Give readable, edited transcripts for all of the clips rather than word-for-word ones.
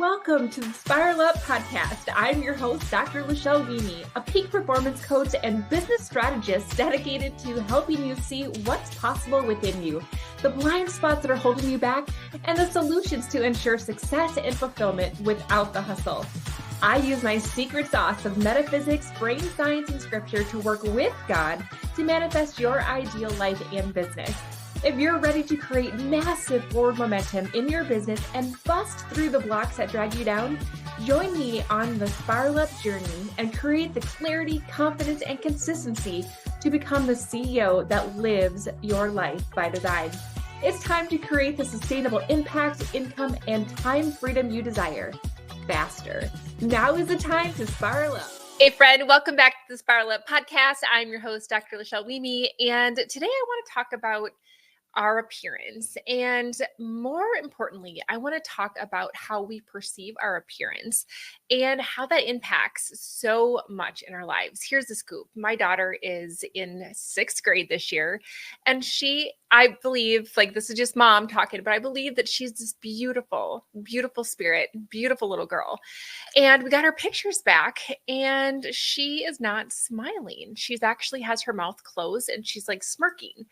Welcome to the Spiral Up podcast. I'm your host, Dr. Lachelle Weemy, a peak performance coach and business strategist dedicated to helping you see what's possible within you, the blind spots that are holding you back, and the solutions to ensure success and fulfillment without the hustle. I use my secret sauce of metaphysics, brain science, and scripture to work with God to manifest your ideal life and business. If you're ready to create massive forward momentum in your business and bust through the blocks that drag you down, join me on the Spiral Up journey and create the clarity, confidence, and consistency to become the CEO that lives your life by design. It's time to create the sustainable impact, income, and time freedom you desire faster. Now is the time to spiral up. Hey friend, welcome back to the Spiral Up podcast. I'm your host, Dr. Lachelle Weemy, and today I want to talk about our appearance. And more importantly, I want to talk about how we perceive our appearance and how that impacts so much in our lives. Here's the scoop. My daughter is in 6th grade this year, and I believe, like, this is just mom talking, but I believe that she's this beautiful, beautiful spirit, beautiful little girl. And we got her pictures back and she is not smiling. She's actually has her mouth closed and she's like smirking.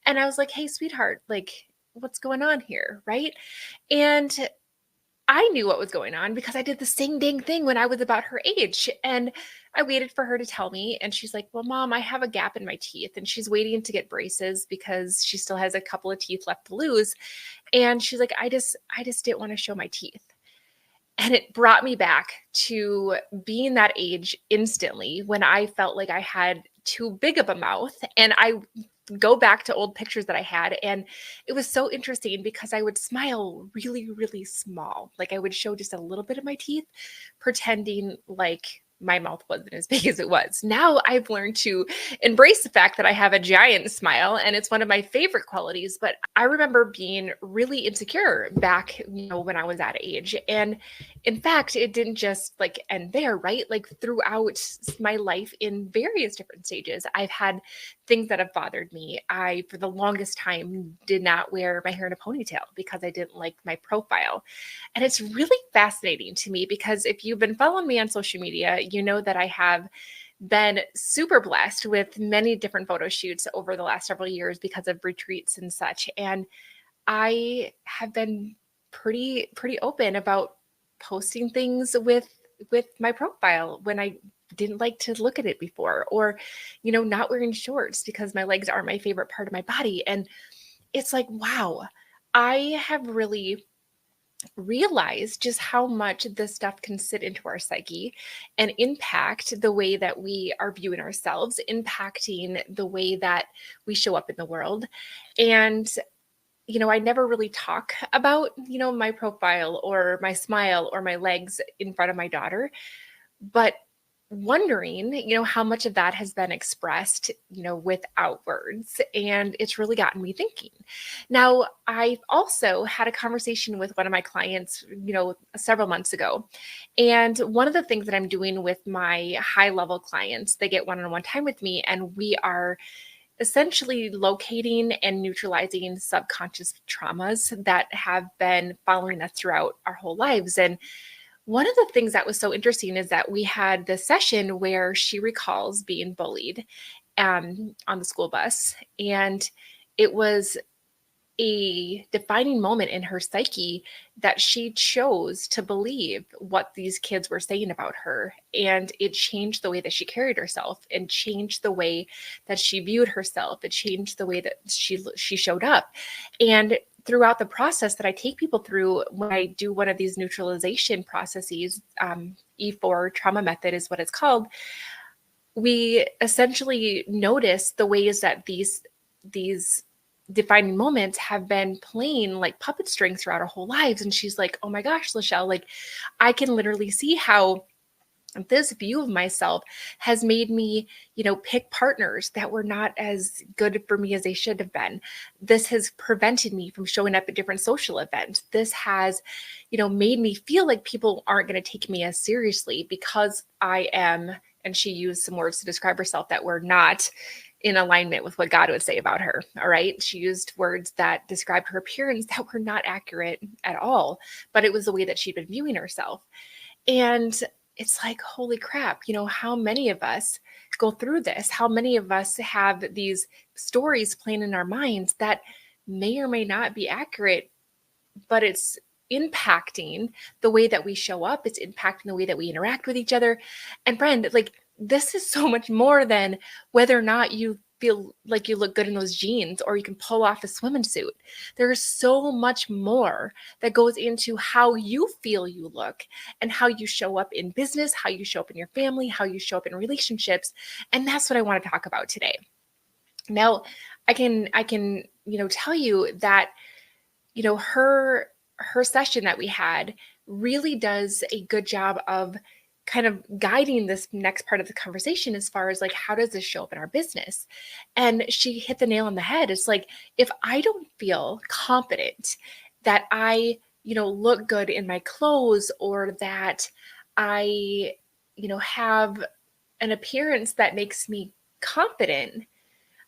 And I was like, hey, sweetheart, like, what's going on here? Right. And I knew what was going on because I did the same dang thing when I was about her age. And I waited for her to tell me. And she's like, well, Mom, I have a gap in my teeth. And she's waiting to get braces because she still has a couple of teeth left to lose. And she's like, I just didn't want to show my teeth. And it brought me back to being that age instantly when I felt like I had too big of a mouth. And I go back to old pictures that I had. And it was so interesting because I would smile really, really small. Like I would show just a little bit of my teeth, pretending like my mouth wasn't as big as it was. Now I've learned to embrace the fact that I have a giant smile and it's one of my favorite qualities. But I remember being really insecure back, when I was that age. And in fact, it didn't just like end there, right? Like throughout my life in various different stages, I've had things that have bothered me. I, for the longest time, did not wear my hair in a ponytail because I didn't like my profile. And it's really fascinating to me because if you've been following me on social media, you know that I have been super blessed with many different photo shoots over the last several years because of retreats and such. And I have been pretty open about posting things with my profile when I didn't like to look at it before, or, not wearing shorts because my legs aren't my favorite part of my body. And it's like, wow, I have really realized just how much this stuff can sit into our psyche and impact the way that we are viewing ourselves, impacting the way that we show up in the world. And I never really talk about, my profile or my smile or my legs in front of my daughter, but wondering, how much of that has been expressed, without words. And it's really gotten me thinking. Now, I've also had a conversation with one of my clients, several months ago. And one of the things that I'm doing with my high level clients, they get one-on-one time with me, and we are essentially locating and neutralizing subconscious traumas that have been following us throughout our whole lives. And one of the things that was so interesting is that we had this session where she recalls being bullied on the school bus. And it was a defining moment in her psyche that she chose to believe what these kids were saying about her. And it changed the way that she carried herself and changed the way that she viewed herself. It changed the way that she showed up. And throughout the process that I take people through when I do one of these neutralization processes, E4 trauma method is what it's called, we essentially notice the ways that these defining moments have been playing like puppet strings throughout our whole lives. And she's like, oh my gosh, Lachelle, like I can literally see how this view of myself has made me, pick partners that were not as good for me as they should have been. This has prevented me from showing up at different social events. This has, made me feel like people aren't going to take me as seriously because I am, and she used some words to describe herself that were not in alignment with what God would say about her. All right. She used words that described her appearance that were not accurate at all, but it was the way that she'd been viewing herself. And it's like, holy crap, how many of us go through this? How many of us have these stories playing in our minds that may or may not be accurate, but it's impacting the way that we show up. It's impacting the way that we interact with each other. And friend, like, this is so much more than whether or not you feel like you look good in those jeans or you can pull off a swimming suit. There's so much more that goes into how you feel you look and how you show up in business, how you show up in your family, how you show up in relationships. And that's what I want to talk about today. Now, I can tell you that her session that we had really does a good job of kind of guiding this next part of the conversation as far as like, how does this show up in our business? And she hit the nail on the head. It's like, if I don't feel confident that I, look good in my clothes, or that I, have an appearance that makes me confident,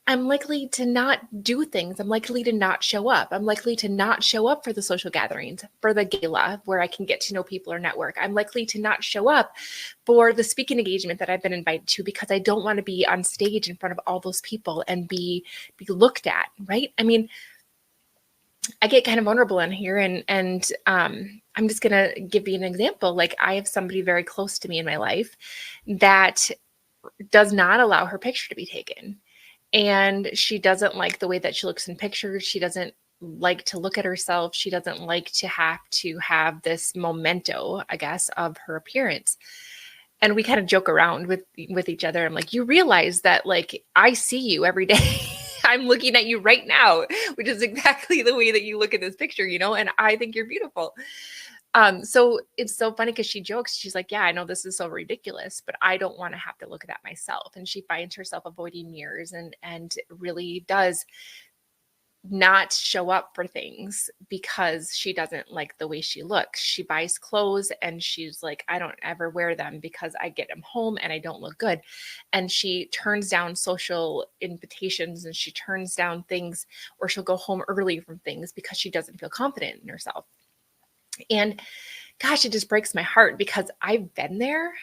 I'm likely to not do things. I'm likely to not show up. I'm likely to not show up for the social gatherings, for the gala where I can get to know people or network. I'm likely to not show up for the speaking engagement that I've been invited to because I don't want to be on stage in front of all those people and be looked at, right? I mean, I get kind of vulnerable in here, and I'm just going to give you an example. Like, I have somebody very close to me in my life that does not allow her picture to be taken. And she doesn't like the way that she looks in pictures. She doesn't like to look at herself. She doesn't like to have this memento, I guess, of her appearance. And we kind of joke around with each other. I'm like, you realize that, like, I see you every day. I'm looking at you right now, which is exactly the way that you look in this picture, and I think you're beautiful. So it's so funny because she jokes, she's like, yeah, I know this is so ridiculous, but I don't want to have to look at that myself. And she finds herself avoiding mirrors and really does not show up for things because she doesn't like the way she looks. She buys clothes and she's like, I don't ever wear them because I get them home and I don't look good. And she turns down social invitations and she turns down things, or she'll go home early from things because she doesn't feel confident in herself. And gosh, it just breaks my heart because I've been there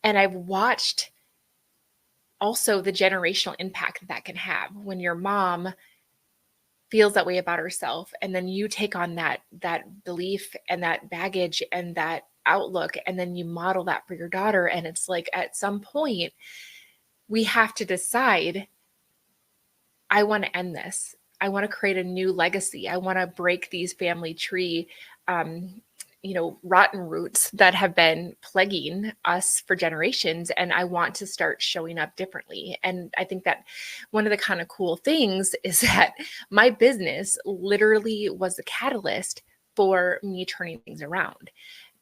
and I've watched also the generational impact that can have when your mom feels that way about herself. And then you take on that belief and that baggage and that outlook, and then you model that for your daughter. And it's like, at some point, we have to decide, I want to end this. I want to create a new legacy. I want to break these family tree, rotten roots that have been plaguing us for generations. And I want to start showing up differently. And I think that one of the kind of cool things is that my business literally was the catalyst for me turning things around,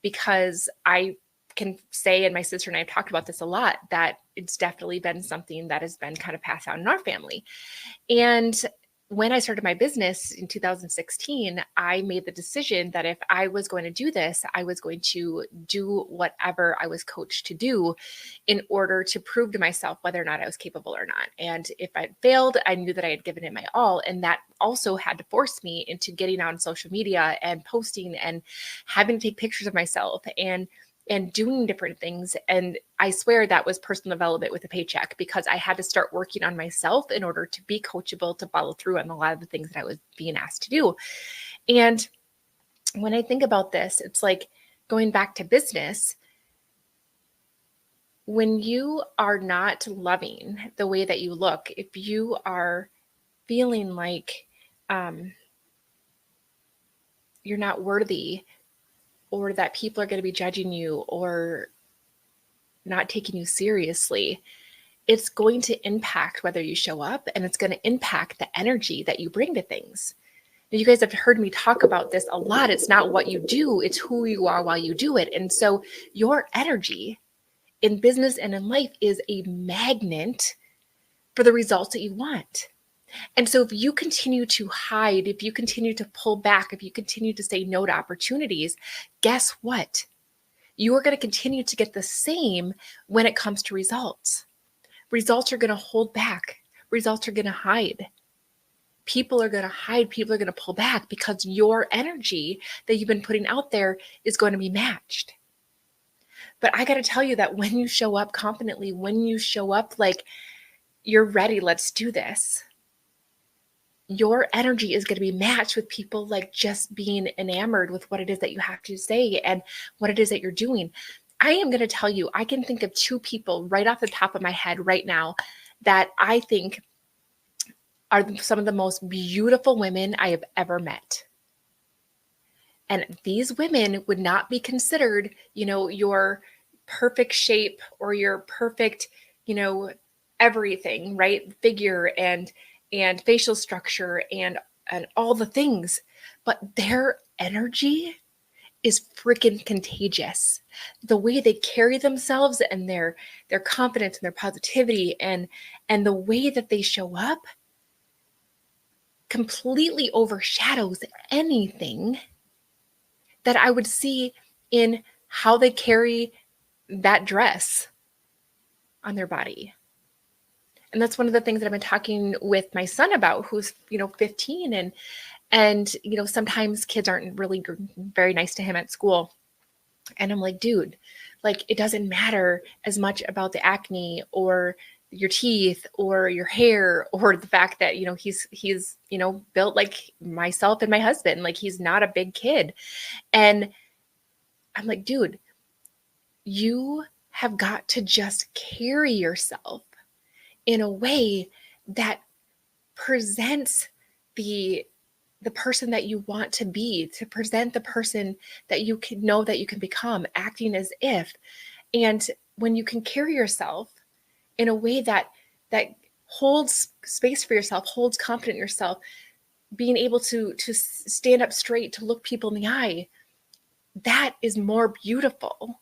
because I can say, and my sister and I have talked about this a lot, that it's definitely been something that has been kind of passed down in our family. And when I started my business in 2016, I made the decision that if I was going to do this, I was going to do whatever I was coached to do in order to prove to myself whether or not I was capable or not. And if I failed, I knew that I had given it my all. And that also had to force me into getting on social media and posting and having to take pictures of myself and doing different things. And I swear that was personal development with a paycheck, because I had to start working on myself in order to be coachable, to follow through on a lot of the things that I was being asked to do. And when I think about this, it's like going back to business. When you are not loving the way that you look, if you are feeling like you're not worthy, or that people are going to be judging you or not taking you seriously, it's going to impact whether you show up, and it's going to impact the energy that you bring to things. Now, you guys have heard me talk about this a lot. It's not what you do, it's who you are while you do it. And so your energy in business and in life is a magnet for the results that you want. And so if you continue to hide, if you continue to pull back, if you continue to say no to opportunities, guess what? You are going to continue to get the same when it comes to results. Results are going to hold back. results are going to hide. People are going to hide. People are going to pull back because your energy that you've been putting out there is going to be matched. But I got to tell you that when you show up confidently, when you show up like you're ready, let's do this, your energy is going to be matched with people like just being enamored with what it is that you have to say and what it is that you're doing. I am going to tell you, I can think of 2 people right off the top of my head right now that I think are some of the most beautiful women I have ever met. And these women would not be considered, your perfect shape or your perfect, everything, right? Figure and facial structure and all the things. But their energy is freaking contagious. The way they carry themselves and their confidence and their positivity and the way that they show up completely overshadows anything that I would see in how they carry that dress on their body. And that's one of the things that I've been talking with my son about, who's, 15 and sometimes kids aren't really very nice to him at school. And I'm like, dude, like it doesn't matter as much about the acne or your teeth or your hair or the fact that, he's built like myself and my husband, like he's not a big kid. And I'm like, dude, you have got to just carry yourself in a way that presents the person that you want to be, to present the person that you can know that you can become, acting as if. And when you can carry yourself in a way that holds space for yourself, holds confidence in yourself, being able to stand up straight, to look people in the eye, that is more beautiful.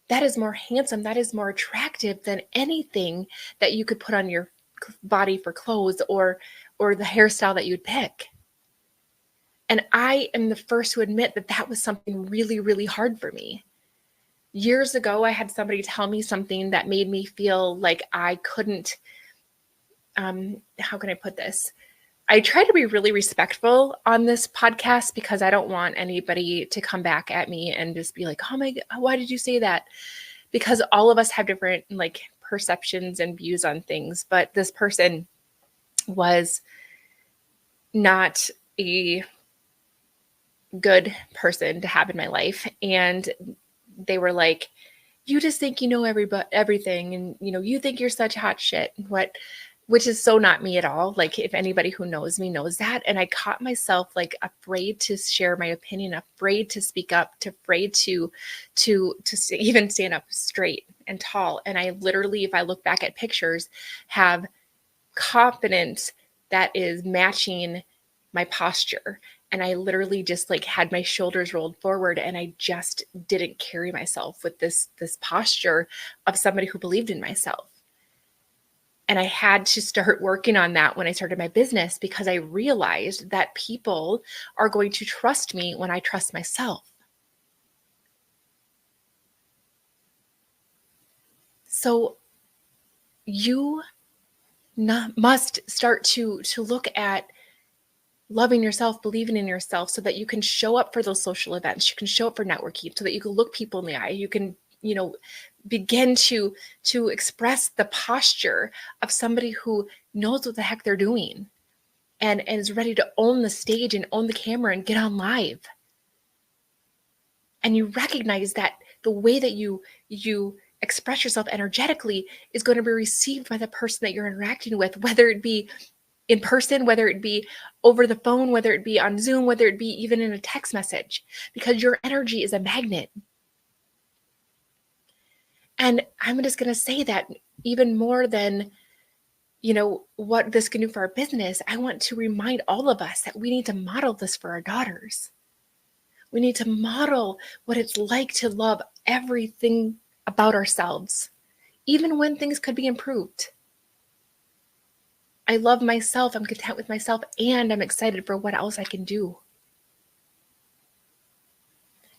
That is more handsome. That is more attractive than anything that you could put on your body for clothes or the hairstyle that you'd pick. And I am the first to admit that that was something really, really hard for me. Years ago, I had somebody tell me something that made me feel like I couldn't, how can I put this? I try to be really respectful on this podcast because I don't want anybody to come back at me and just be like, oh my God, why did you say that? Because all of us have different like perceptions and views on things. But this person was not a good person to have in my life. And they were like, you just think you know everything. And, you think you're such hot shit. Which is so not me at all. Like if anybody who knows me knows that. And I caught myself like afraid to share my opinion, afraid to speak up, afraid to even stand up straight and tall. And I literally, if I look back at pictures, have confidence that is matching my posture. And I literally just like had my shoulders rolled forward and I just didn't carry myself with this posture of somebody who believed in myself. And I had to start working on that when I started my business because I realized that people are going to trust me when I trust myself. So you must start to look at loving yourself, believing in yourself so that you can show up for those social events. You can show up for networking so that you can look people in the eye. You can, begin to express the posture of somebody who knows what the heck they're doing and is ready to own the stage and own the camera and get on live. And you recognize that the way that you express yourself energetically is going to be received by the person that you're interacting with, whether it be in person, whether it be over the phone, whether it be on Zoom, whether it be even in a text message, because your energy is a magnet. And I'm just going to say that even more than, what this can do for our business, I want to remind all of us that we need to model this for our daughters. We need to model what it's like to love everything about ourselves, even when things could be improved. I love myself, I'm content with myself, and I'm excited for what else I can do.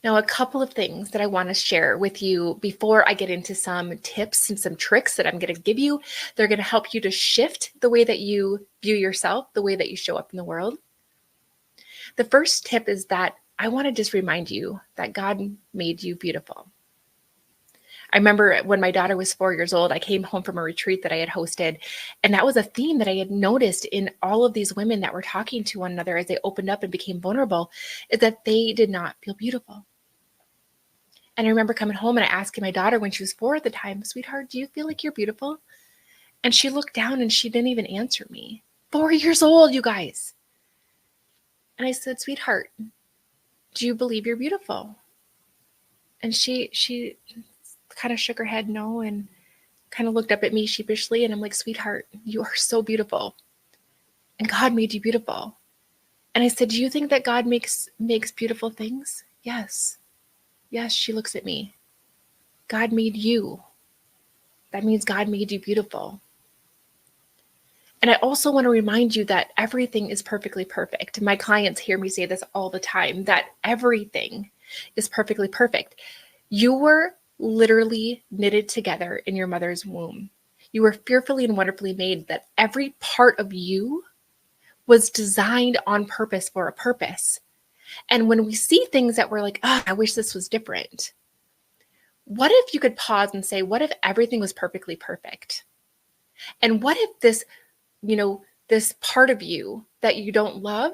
Now, a couple of things that I want to share with you before I get into some tips and some tricks that I'm going to give you. They're going to help you to shift the way that you view yourself, the way that you show up in the world. The first tip is that I want to just remind you that God made you beautiful. I remember when my daughter was 4 years old, I came home from a retreat that I had hosted, and that was a theme that I had noticed in all of these women that were talking to one another as they opened up and became vulnerable, is that they did not feel beautiful. And I remember coming home and I asking my daughter when she was 4 at the time, "Sweetheart, do you feel like you're beautiful?" And she looked down and she didn't even answer me. 4 years old, you guys. And I said, "Sweetheart, do you believe you're beautiful?" And she kind of shook her head no and kind of looked up at me sheepishly. And I'm like, "Sweetheart, you are so beautiful. And God made you beautiful." And I said, "Do you think that God makes beautiful things?" "Yes." "Yes." She looks at me. "God made you. That means God made you beautiful." And I also want to remind you that everything is perfectly perfect. My clients hear me say this all the time, that everything is perfectly perfect. You were literally knitted together in your mother's womb. You were fearfully and wonderfully made, that every part of you was designed on purpose for a purpose. And when we see things that we're like, "Oh, I wish this was different." What if you could pause and say, what if everything was perfectly perfect? And what if this part of you that you don't love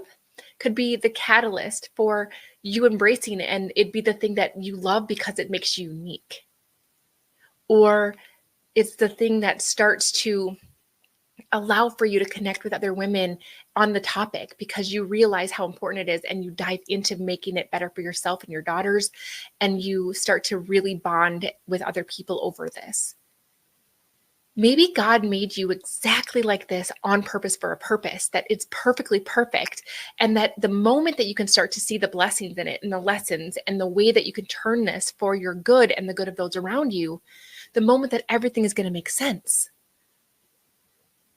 could be the catalyst for you embracing it, and it'd be the thing that you love because it makes you unique? Or it's the thing that starts to allow for you to connect with other women on the topic because you realize how important it is, and you dive into making it better for yourself and your daughters, and you start to really bond with other people over this. Maybe God made you exactly like this on purpose for a purpose, that it's perfectly perfect. And that the moment that you can start to see the blessings in it and the lessons and the way that you can turn this for your good and the good of those around you, the moment that everything is going to make sense.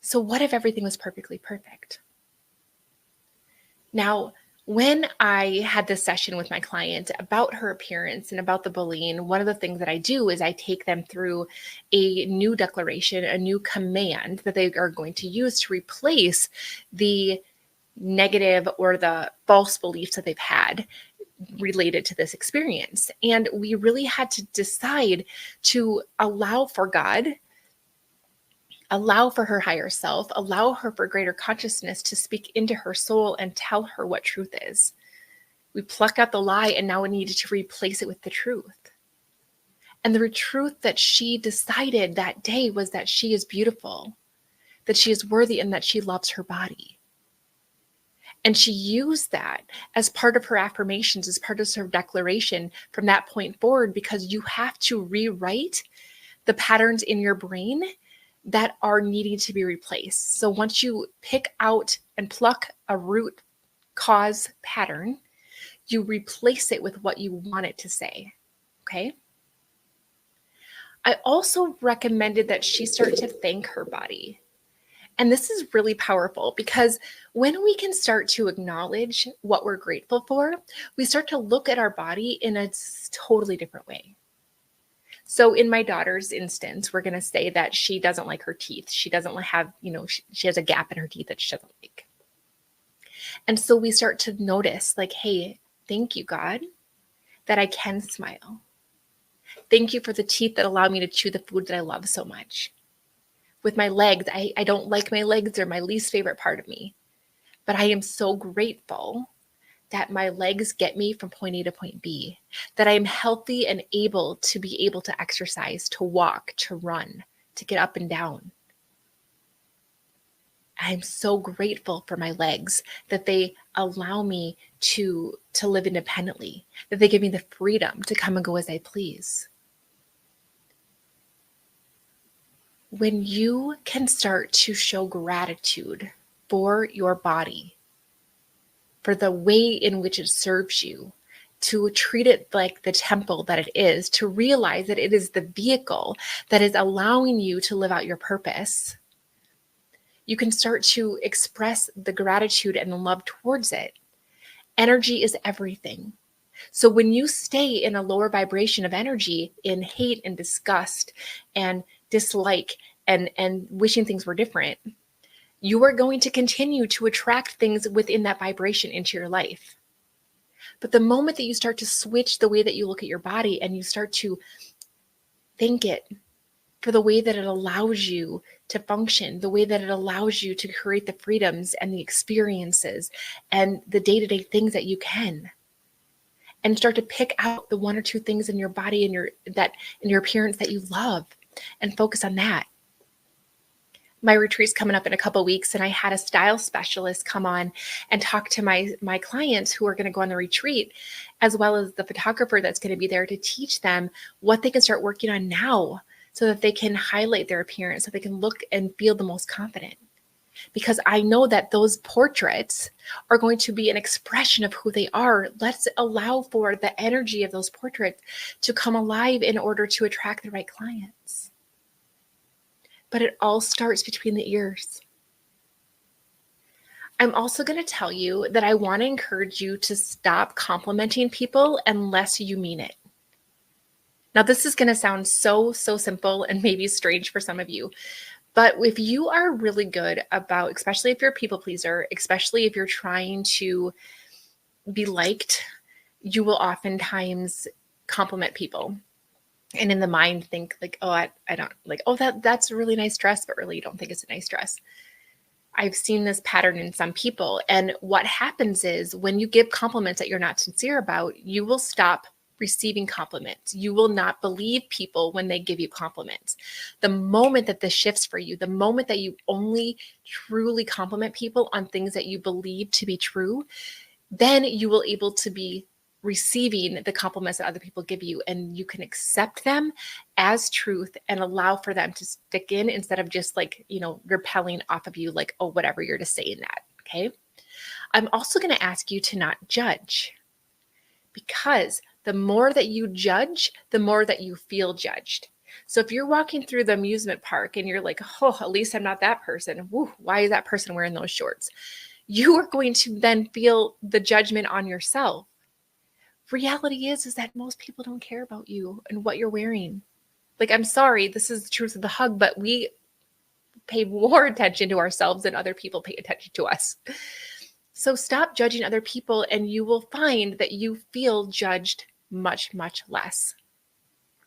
So what if everything was perfectly perfect? Now, when I had this session with my client about her appearance and about the bullying, one of the things that I do is I take them through a new declaration, a new command that they are going to use to replace the negative or the false beliefs that they've had related to this experience. And we really had to decide to allow for God, allow for her higher self, allow her for greater consciousness to speak into her soul and tell her what truth is. We pluck out the lie, and now we needed to replace it with the truth. And the truth that she decided that day was that she is beautiful, that she is worthy, and that she loves her body. And she used that as part of her affirmations, as part of her declaration from that point forward, because you have to rewrite the patterns in your brain that are needing to be replaced. So once you pick out and pluck a root cause pattern, you replace it with what you want it to say. Okay. I also recommended that she start to thank her body. And this is really powerful because when we can start to acknowledge what we're grateful for, we start to look at our body in a totally different way. So in my daughter's instance, we're going to say that she doesn't like her teeth. She doesn't have, she has a gap in her teeth that she doesn't like. And so we start to notice like, hey, thank you, God, that I can smile. Thank you for the teeth that allow me to chew the food that I love so much. With my legs, I don't like my legs. They're my least favorite part of me. But I am so grateful that my legs get me from point A to point B, that I'm healthy and able to exercise, to walk, to run, to get up and down. I'm so grateful for my legs, that they allow me to live independently, that they give me the freedom to come and go as I please. When you can start to show gratitude for your body, for the way in which it serves you, to treat it like the temple that it is, to realize that it is the vehicle that is allowing you to live out your purpose, you can start to express the gratitude and the love towards it. Energy is everything. So when you stay in a lower vibration of energy, in hate and disgust and dislike and wishing things were different, you are going to continue to attract things within that vibration into your life. But the moment that you start to switch the way that you look at your body and you start to thank it for the way that it allows you to function, the way that it allows you to create the freedoms and the experiences and the day-to-day things that you can, and start to pick out the one or two things in your body and your appearance that you love and focus on that. My retreat's coming up in a couple of weeks, and I had a style specialist come on and talk to my clients who are going to go on the retreat, as well as the photographer that's going to be there to teach them what they can start working on now so that they can highlight their appearance, so they can look and feel the most confident. Because I know that those portraits are going to be an expression of who they are. Let's allow for the energy of those portraits to come alive in order to attract the right clients. But it all starts between the ears. I'm also going to tell you that I want to encourage you to stop complimenting people unless you mean it. Now, this is going to sound so simple and maybe strange for some of you, but if you are really good about, especially if you're a people pleaser, especially if you're trying to be liked, you will oftentimes compliment people. And in the mind think like, oh, I don't like, oh, that's a really nice dress, but really you don't think it's a nice dress. I've seen this pattern in some people. And what happens is when you give compliments that you're not sincere about, you will stop receiving compliments. You will not believe people when they give you compliments. The moment that this shifts for you, the moment that you only truly compliment people on things that you believe to be true, then you will able to be receiving the compliments that other people give you, and you can accept them as truth and allow for them to stick in instead of just like, repelling off of you like, oh, whatever, you're just saying that. Okay. I'm also going to ask you to not judge, because the more that you judge, the more that you feel judged. So if you're walking through the amusement park and you're like, oh, at least I'm not that person. Woo, why is that person wearing those shorts? You are going to then feel the judgment on yourself. Reality is that most people don't care about you and what you're wearing. Like, I'm sorry, this is the truth of the hug, but we pay more attention to ourselves than other people pay attention to us. So stop judging other people and you will find that you feel judged much, much less.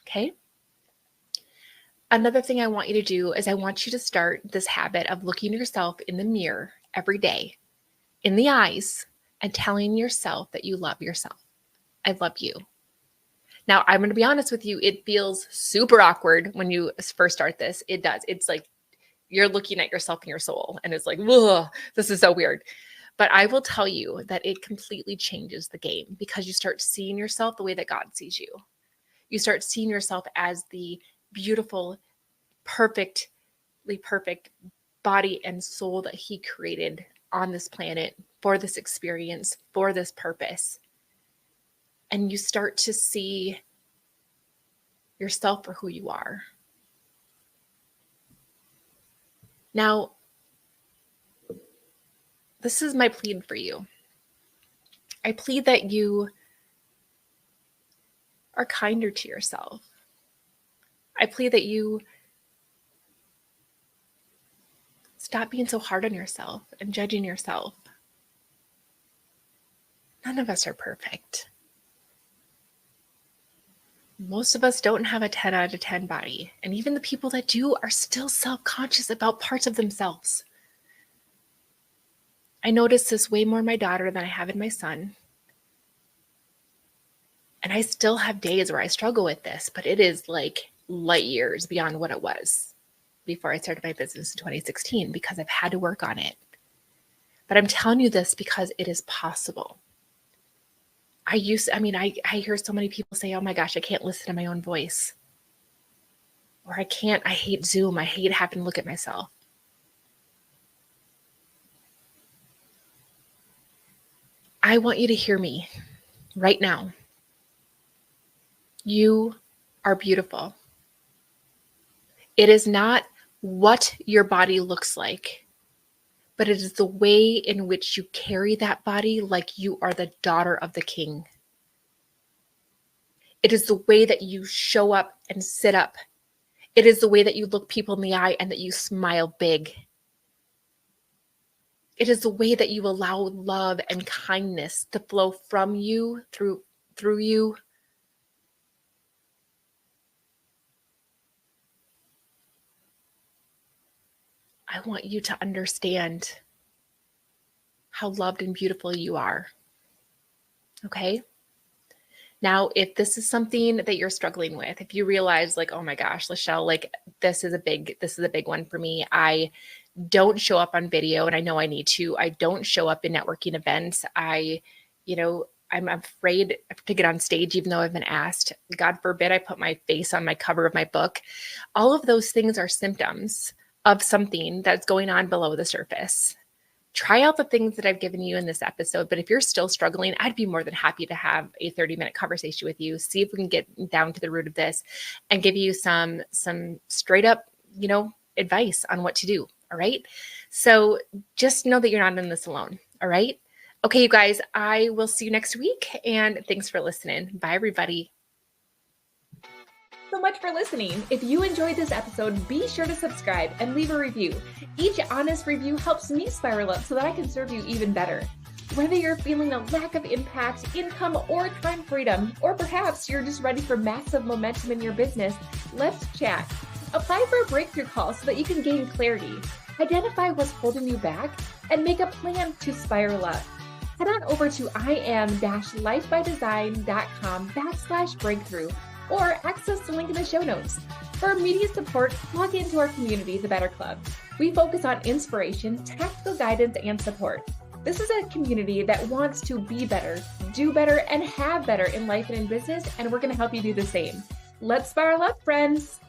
Okay? Another thing I want you to do is I want you to start this habit of looking yourself in the mirror every day, in the eyes, and telling yourself that you love yourself. I love you. Now, I'm going to be honest with you. It feels super awkward when you first start this. It does. It's like you're looking at yourself in your soul and it's like, whoa, this is so weird. But I will tell you that it completely changes the game because you start seeing yourself the way that God sees you. You start seeing yourself as the beautiful, perfectly perfect body and soul that He created on this planet for this experience, for this purpose. And you start to see yourself for who you are. Now, this is my plead for you. I plead that you are kinder to yourself. I plead that you stop being so hard on yourself and judging yourself. None of us are perfect. Most of us don't have a 10 out of 10 body. And even the people that do are still self-conscious about parts of themselves. I notice this way more in my daughter than I have in my son. And I still have days where I struggle with this, but it is like light years beyond what it was before I started my business in 2016 because I've had to work on it. But I'm telling you this because it is possible. I hear so many people say, oh my gosh, I can't listen to my own voice. Or I hate Zoom. I hate having to look at myself. I want you to hear me right now. You are beautiful. It is not what your body looks like, but it is the way in which you carry that body like you are the daughter of the king. It is the way that you show up and sit up. It is the way that you look people in the eye and that you smile big. It is the way that you allow love and kindness to flow from you, through you. I want you to understand how loved and beautiful you are. Okay? Now, if this is something that you're struggling with, if you realize like, oh my gosh, Lachelle, like this is a big one for me. I don't show up on video and I know I need to. I don't show up in networking events. I'm afraid to get on stage, even though I've been asked. God forbid I put my face on my cover of my book. All of those things are symptoms of something that's going on below the surface. Try out the things that I've given you in this episode. But if you're still struggling, I'd be more than happy to have a 30-minute conversation with you, see if we can get down to the root of this and give you some straight up, advice on what to do. All right. So just know that you're not in this alone. All right. Okay, you guys, I will see you next week. And thanks for listening. Bye, everybody. So much for listening. If you enjoyed this episode, be sure to subscribe and leave a review. Each honest review helps me spiral up so that I can serve you even better. Whether you're feeling a lack of impact, income, or time freedom, or perhaps you're just ready for massive momentum in your business, let's chat. Apply for a breakthrough call so that you can gain clarity, identify what's holding you back, and make a plan to spiral up. Head on over to im-lifebydesign.com/breakthrough or access the link in the show notes. For immediate support, log into our community, the Better Club. We focus on inspiration, tactical guidance, and support. This is a community that wants to be better, do better, and have better in life and in business, and we're going to help you do the same. Let's spiral up, friends.